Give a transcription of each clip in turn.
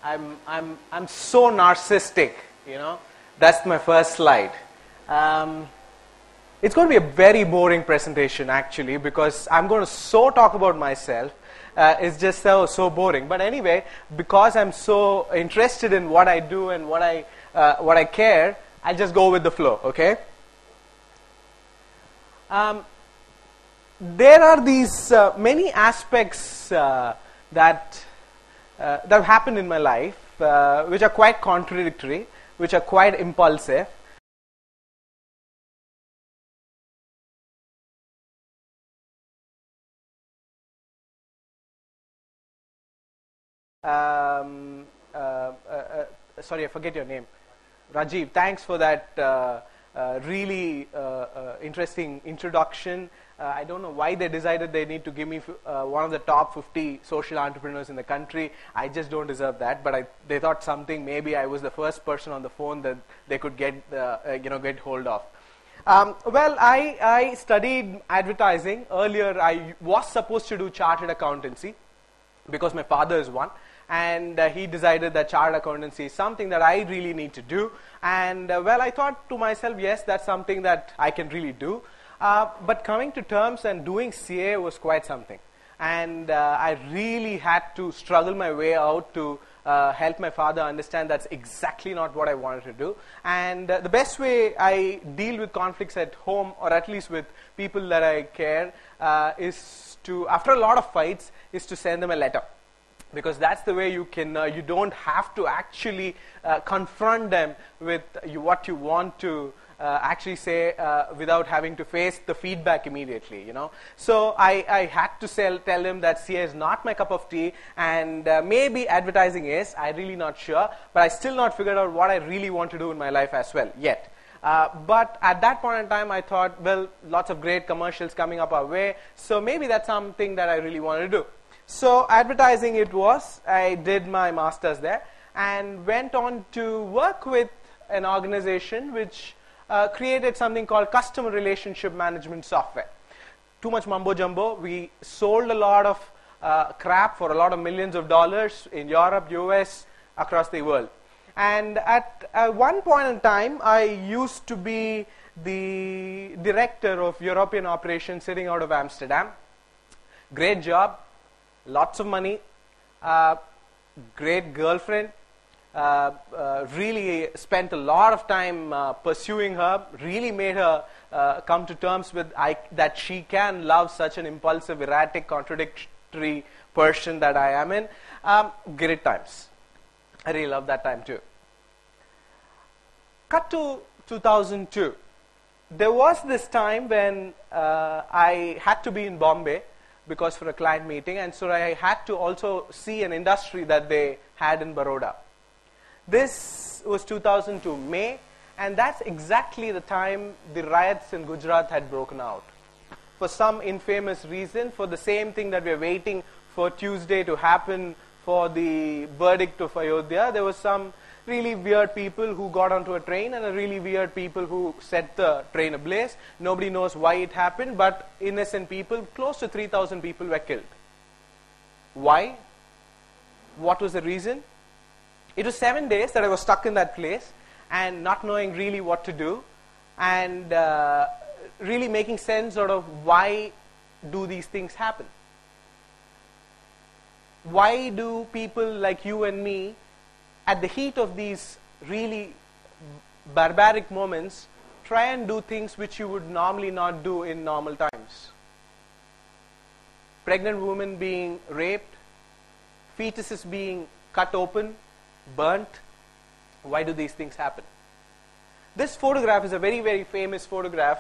I'm so narcissistic, you know. That's my first slide. It's going to be a very boring presentation, actually, because I'm going to talk about myself. It's just so boring. But anyway, because I'm so interested in what I do and what I care, I'll just go with the flow, okay? There are these many aspects that have happened in my life, which are quite contradictory, which are quite impulsive. Sorry, I forget your name. Rajiv, thanks for that really interesting introduction. I don't know why they decided they need to give me one of the top 50 social entrepreneurs in the country. I just don't deserve that, but they thought maybe I was the first person on the phone that they could get hold of. Well, I studied advertising. Earlier, I was supposed to do chartered accountancy because my father is one. And he decided that chartered accountancy is something that I really need to do. And well, I thought to myself, yes, that's something that I can really do. But coming to terms and doing CA was quite something. And I really had to struggle my way out to help my father understand that's exactly not what I wanted to do. And the best way I deal with conflicts at home, or at least with people that I care, is to, after a lot of fights, is to send them a letter. Because that's the way you can, you don't have to actually confront them with what you want to actually say without having to face the feedback immediately, you know. So I had to tell them that CA is not my cup of tea, and maybe advertising is, I'm really not sure, but I still not figured out what I really want to do in my life as well yet. But at that point in time, I thought, well, lots of great commercials coming up our way, so maybe that's something that I really want to do. So advertising it was. I did my master's there and went on to work with an organization which created something called customer relationship management software. Too much mumbo jumbo. We sold a lot of crap for a lot of millions of dollars in Europe, US, across the world. And at one point in time, I used to be the director of European operations sitting out of Amsterdam. Great job. Lots of money, great girlfriend, really spent a lot of time pursuing her, really made her come to terms with that she can love such an impulsive, erratic, contradictory person that I am in. Great times. I really love that time too. Cut to 2002. There was this time when I had to be in Bombay because for a client meeting, and so I had to also see an industry that they had in Baroda. This was 2002 May, and that's exactly the time the riots in Gujarat had broken out. For some infamous reason, for the same thing that we are waiting for Tuesday to happen for the verdict of Ayodhya, there was some really weird people who got onto a train and really weird people who set the train ablaze. Nobody knows why it happened, but innocent people, close to 3,000 people were killed. Why? What was the reason? It was 7 days that I was stuck in that place and not knowing really what to do, and really making sense out of why do these things happen. Why do people like you and me, at the heat of these really barbaric moments, try and do things which you would normally not do in normal times? Pregnant women being raped, fetuses being cut open, burnt. Why do these things happen? This photograph is a very, very famous photograph.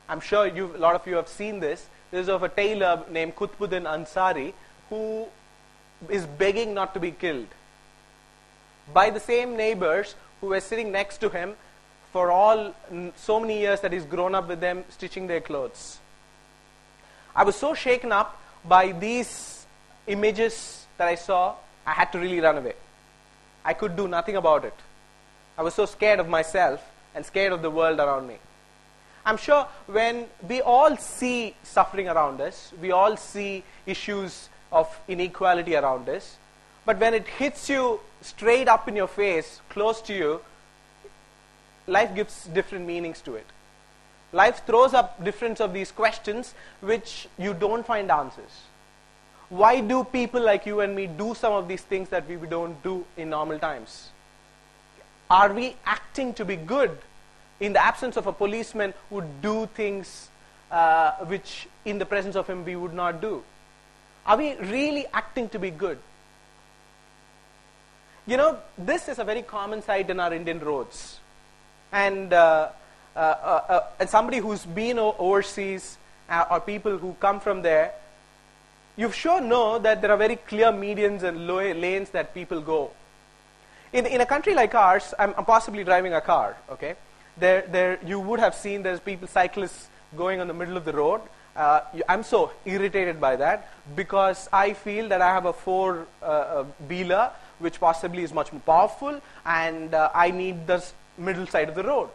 I'm sure a lot of you have seen this. This is of a tailor named Qutbuddin Ansari who is begging not to be killed by the same neighbors who were sitting next to him for so many years that he's grown up with them, stitching their clothes. I was so shaken up by these images that I saw, I had to really run away. I could do nothing about it. I was so scared of myself and scared of the world around me. I'm sure when we all see suffering around us, we all see issues of inequality around us, But when it hits you straight up in your face, close to you, life gives different meanings to it. Life throws up different of these questions which you don't find answers. Why do people like you and me do some of these things that we don't do in normal times? Are we acting to be good in the absence of a policeman who would do things which in the presence of him we would not do? Are we really acting to be good? You know, this is a very common sight in our Indian roads. And somebody who's been overseas or people who come from there, you sure know that there are very clear medians and lanes that people go. In a country like ours, I'm possibly driving a car, okay? There you would have seen there's people, cyclists going on the middle of the road. I'm so irritated by that because I feel that I have a four-wheeler which possibly is much more powerful, and I need the middle side of the road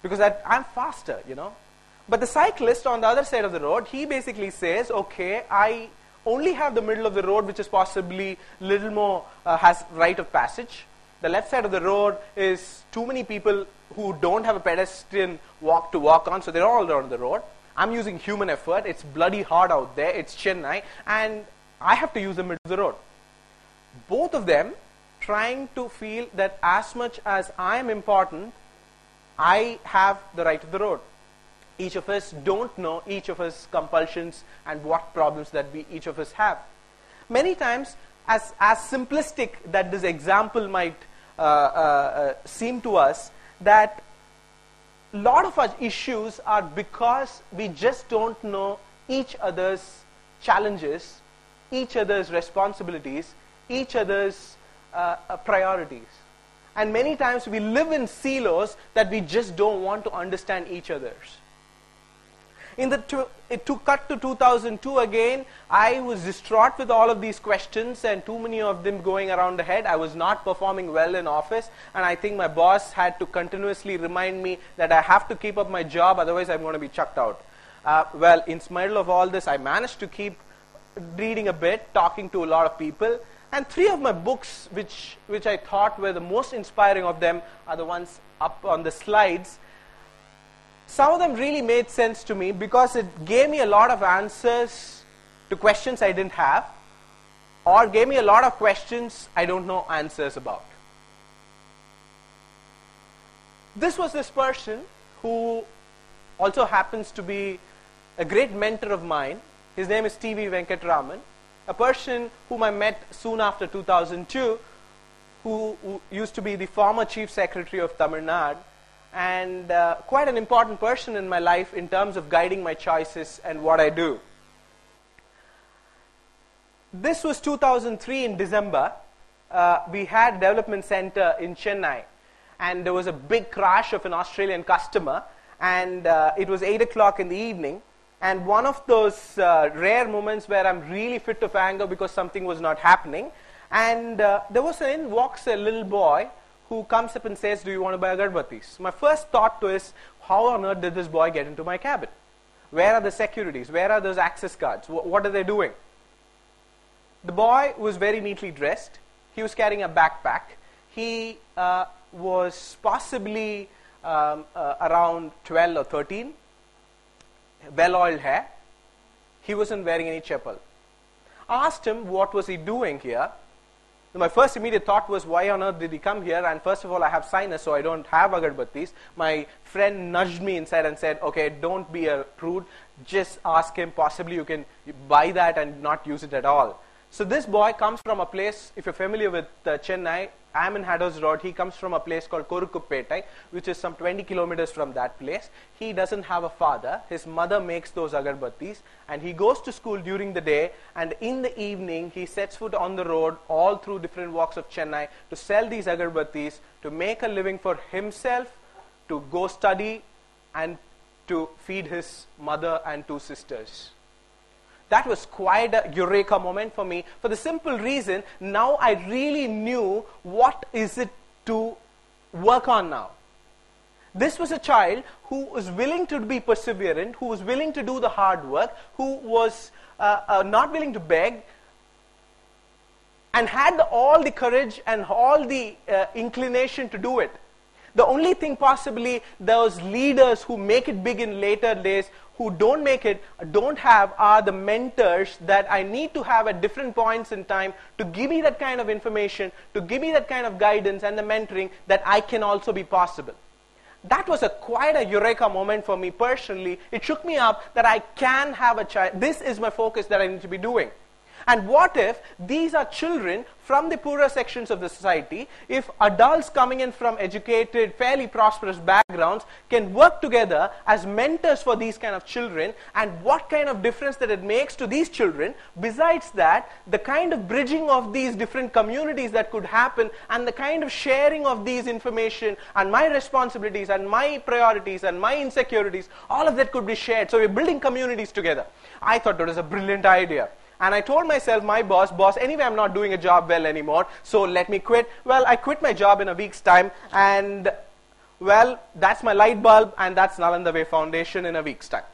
because I'm faster, you know. But the cyclist on the other side of the road, he basically says, okay, I only have the middle of the road which is possibly little more, has right of passage. The left side of the road is too many people who don't have a pedestrian walk to walk on, so they're all on the road. I'm using human effort. It's bloody hard out there. It's Chennai, and I have to use the middle of the road. Both of them trying to feel that as much as I am important, I have the right of the road. Each of us don't know each of us compulsions and what problems that each of us have. Many times, as simplistic that this example might seem to us, that a lot of our issues are because we just don't know each other's challenges, each other's responsibilities, each other's priorities. And many times we live in silos that we just don't want to understand each other's. To cut to 2002 again, I was distraught with all of these questions and too many of them going around the head. I was not performing well in office, and I think my boss had to continuously remind me that I have to keep up my job, otherwise I'm going to be chucked out. Well, in the middle of all this, I managed to keep reading a bit, talking to a lot of people, and 3 of my books, which I thought were the most inspiring of them, are the ones up on the slides. Some of them really made sense to me because it gave me a lot of answers to questions I didn't have, or gave me a lot of questions I don't know answers about. This was this person who also happens to be a great mentor of mine. His name is T.V. Venkatraman, a person whom I met soon after 2002, who used to be the former Chief Secretary of Tamil Nadu, and quite an important person in my life in terms of guiding my choices and what I do. This was 2003 in December. We had a development center in Chennai, and there was a big crash of an Australian customer, and it was 8 o'clock in the evening, and one of those rare moments where I'm really fit of anger because something was not happening, and in walks a little boy who comes up and says, do you want to buy agarbattis? My first thought is, how on earth did this boy get into my cabin? Where are the securities? Where are those access cards? What are they doing? The boy was very neatly dressed. He was carrying a backpack. He was possibly around 12 or 13, well-oiled hair. He wasn't wearing any chappal. I asked him what was he doing here. My first immediate thought was, why on earth did he come here? And first of all, I have sinus, so I don't have agarbattis. My friend nudged me inside and said, okay, don't be a prude. Just ask him, possibly you can buy that and not use it at all. So this boy comes from a place, if you're familiar with Chennai, I'm in Hados Road. He comes from a place called Korukuppetai, which is some 20 kilometers from that place. He doesn't have a father. His mother makes those agarbattis, and he goes to school during the day, and in the evening he sets foot on the road all through different walks of Chennai to sell these agarbattis, to make a living for himself, to go study, and to feed his mother and 2 sisters. That was quite a eureka moment for me, for the simple reason, now I really knew what is it to work on now. This was a child who was willing to be perseverant, who was willing to do the hard work, who was not willing to beg, and had all the courage and all the inclination to do it. The only thing possibly those leaders who make it big in later days, who don't make it, don't have, are the mentors that I need to have at different points in time to give me that kind of information, to give me that kind of guidance and the mentoring that I can also be possible. That was quite a eureka moment for me personally. It shook me up that I can have a child. This is my focus that I need to be doing. And what if these are children from the poorer sections of the society? If adults coming in from educated, fairly prosperous backgrounds can work together as mentors for these kind of children, and what kind of difference that it makes to these children, besides that, the kind of bridging of these different communities that could happen, and the kind of sharing of these information, and my responsibilities, and my priorities, and my insecurities, all of that could be shared. So we're building communities together. I thought that was a brilliant idea. And I told myself, my boss, anyway, I'm not doing a job well anymore, so let me quit. Well, I quit my job in a week's time, and, well, that's my light bulb, and that's NalandaWay Foundation in a week's time.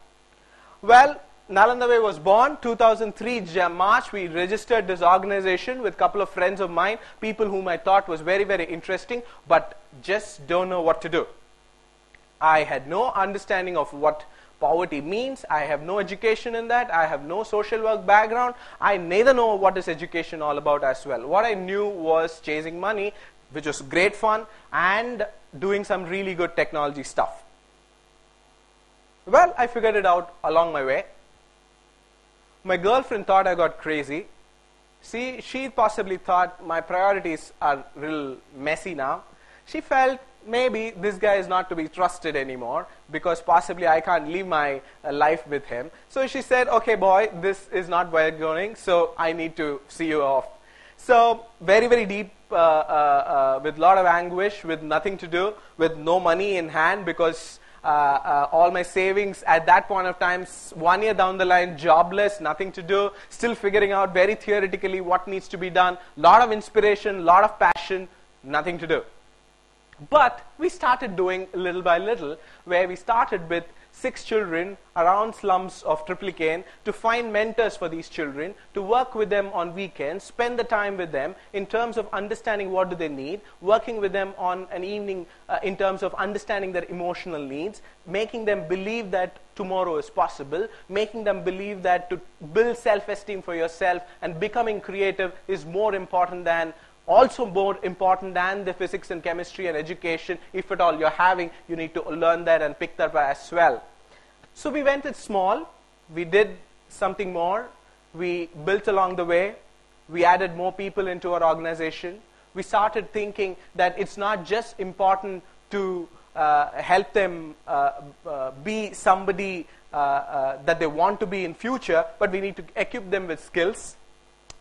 Well, NalandaWay was born 2003 March. We registered this organization with a couple of friends of mine, people whom I thought was very, very interesting, but just don't know what to do. I had no understanding of what poverty means. I have no education in that. I have no social work background. I neither know what is education all about as well. What I knew was chasing money, which was great fun, and doing some really good technology stuff. Well, I figured it out along my way. My girlfriend thought I got crazy. See, she possibly thought my priorities are real messy now. She felt maybe this guy is not to be trusted anymore, because possibly I can't live my life with him. So she said, okay boy, this is not where you're going, so I need to see you off. So very, very deep, with a lot of anguish, with nothing to do, with no money in hand, because all my savings at that point of time, 1 year down the line, jobless, nothing to do, still figuring out very theoretically what needs to be done, lot of inspiration, lot of passion, nothing to do. But we started doing little by little, where we started with 6 children around slums of Triplicane to find mentors for these children, to work with them on weekends, spend the time with them in terms of understanding what do they need, working with them on an evening in terms of understanding their emotional needs, making them believe that tomorrow is possible, making them believe that to build self-esteem for yourself and becoming creative is more important than the physics and chemistry and education. If at all you're having, you need to learn that and pick that up as well. So we went it small. We did something more. We built along the way. We added more people into our organization. We started thinking that it's not just important to help them be somebody that they want to be in future, but we need to equip them with skills.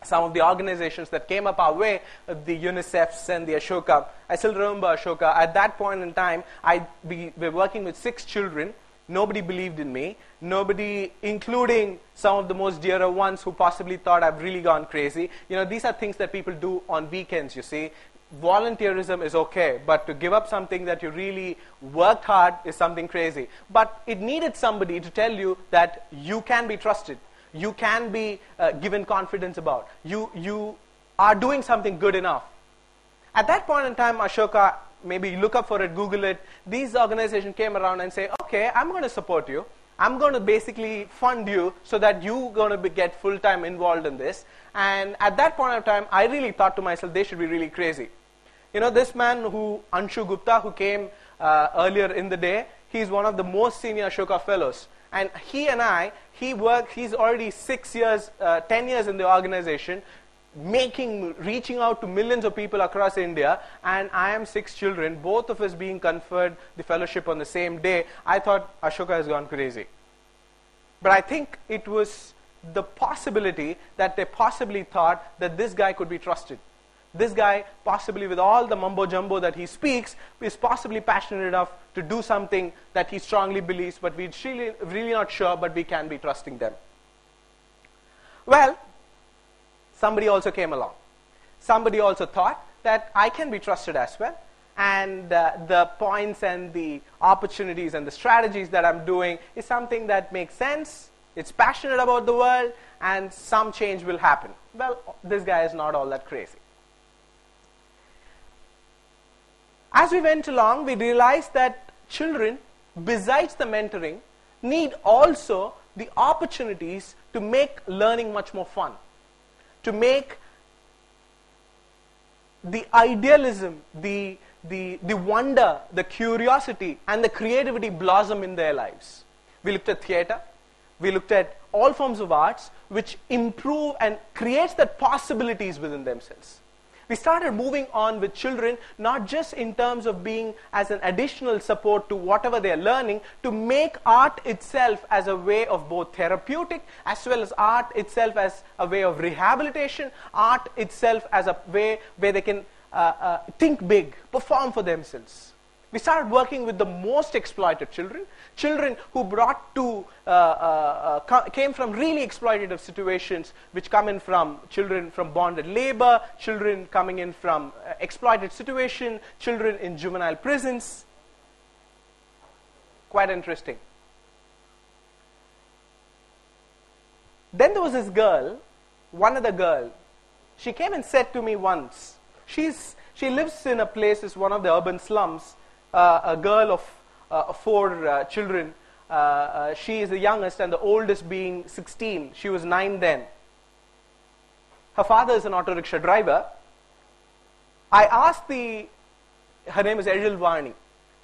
Some of the organizations that came up our way, the UNICEFs and the Ashoka. I still remember Ashoka. At that point in time, we were working with 6 children. Nobody believed in me. Nobody, including some of the most dearer ones who possibly thought I've really gone crazy. You know, these are things that people do on weekends, you see. Volunteerism is okay, but to give up something that you really worked hard is something crazy. But it needed somebody to tell you that you can be trusted. You can be given confidence about. You are doing something good enough. At that point in time, Ashoka, maybe look up for it, Google it, these organizations came around and say, okay, I'm going to support you. I'm going to basically fund you so that you're going to get full-time involved in this. And at that point of time, I really thought to myself, they should be really crazy. You know, this man Anshu Gupta, who came earlier in the day, he's one of the most senior Ashoka fellows. And he's already 6 years, 10 years in the organization, reaching out to millions of people across India, and I am 6 children, both of us being conferred the fellowship on the same day. I thought Ashoka has gone crazy. But I think it was the possibility that they possibly thought that this guy could be trusted. This guy, possibly with all the mumbo-jumbo that he speaks, is possibly passionate enough to do something that he strongly believes, but we're really not sure, but we can be trusting them. Well, somebody also came along. Somebody also thought that I can be trusted as well. And the points and the opportunities and the strategies that I'm doing is something that makes sense. it's passionate about the world, and some change will happen. Well, this guy is not all that crazy. As we went along, we realized that children, besides the mentoring, need also the opportunities to make learning much more fun, to make the idealism, the wonder, the curiosity, and the creativity blossom in their lives. We looked at theater. We looked at all forms of arts which improve and creates that possibilities within themselves. We started moving on with children, not just in terms of being as an additional support to whatever they are learning, to make art itself as a way of both therapeutic, as well as art itself as a way of rehabilitation, art itself as a way where they can think big, perform for themselves. We started working with the most exploited children, children who came from really exploitative situations, which come in from children from bonded labor, children coming in from exploited situation, children in juvenile prisons. Quite interesting. Then there was this girl, one other girl. She came and said to me once, she lives in a place, is one of the urban slums, a girl of 4 children. She is the youngest and the oldest being 16. She was 9 then. Her father is an auto rickshaw driver. I asked her name is Ejil Varni.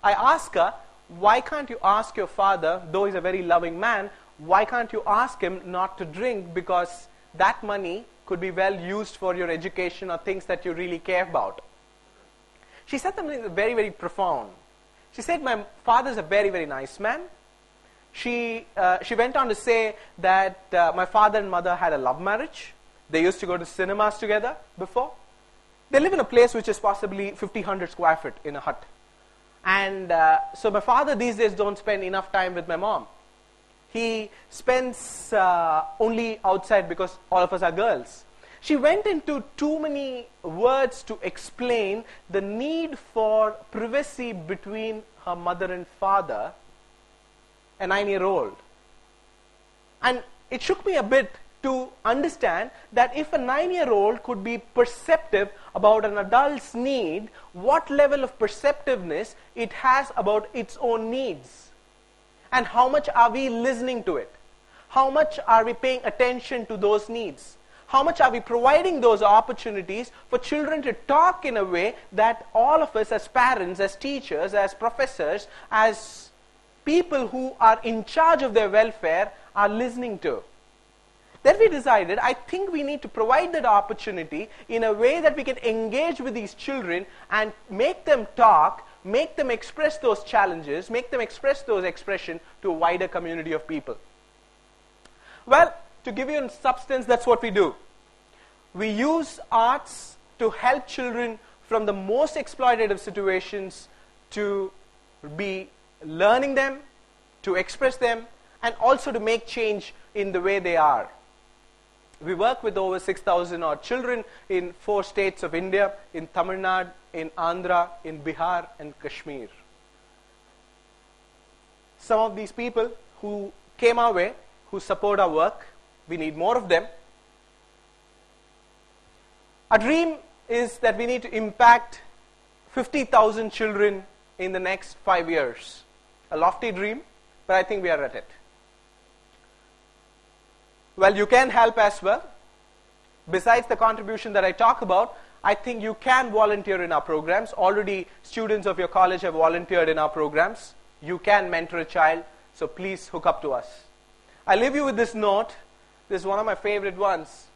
I asked her, why can't you ask your father, though he's a very loving man, why can't you ask him not to drink, because that money could be well used for your education or things that you really care about. She said something very, very profound. She said, my father is a very, very nice man. She went on to say that my father and mother had a love marriage. They used to go to cinemas together before. They live in a place which is possibly 1,500 square feet in a hut. And so my father these days don't spend enough time with my mom. He spends only outside because all of us are girls. She went into too many words to explain the need for privacy between her mother and father, a 9-year-old. And it shook me a bit to understand that if a 9-year-old could be perceptive about an adult's need, what level of perceptiveness it has about its own needs. And how much are we listening to it? How much are we paying attention to those needs? How much are we providing those opportunities for children to talk in a way that all of us as parents, as teachers, as professors, as people who are in charge of their welfare are listening to? Then we decided, I think we need to provide that opportunity in a way that we can engage with these children and make them talk, make them express those challenges, make them express those expressions to a wider community of people. Well, to give you in substance, that's what we do. We use arts to help children from the most exploitative situations to be learning them, to express them, and also to make change in the way they are. We work with over 6,000 odd children in 4 states of India, in Tamil Nadu, in Andhra, in Bihar, and Kashmir. Some of these people who came our way, who support our work, we need more of them. Our dream is that we need to impact 50,000 children in the next 5 years. A lofty dream, but I think we are at it. Well, you can help as well. Besides the contribution that I talk about, I think you can volunteer in our programs. Already students of your college have volunteered in our programs. You can mentor a child, so please hook up to us. I leave you with this note. This is one of my favorite ones.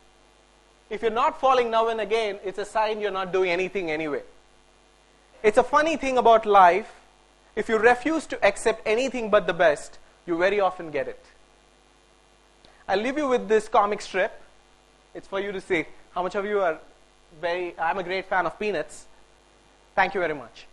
If you're not falling now and again, it's a sign you're not doing anything anyway. It's a funny thing about life. If you refuse to accept anything but the best, you very often get it. I'll leave you with this comic strip. It's for you to see. How much of you are I'm a great fan of Peanuts. Thank you very much.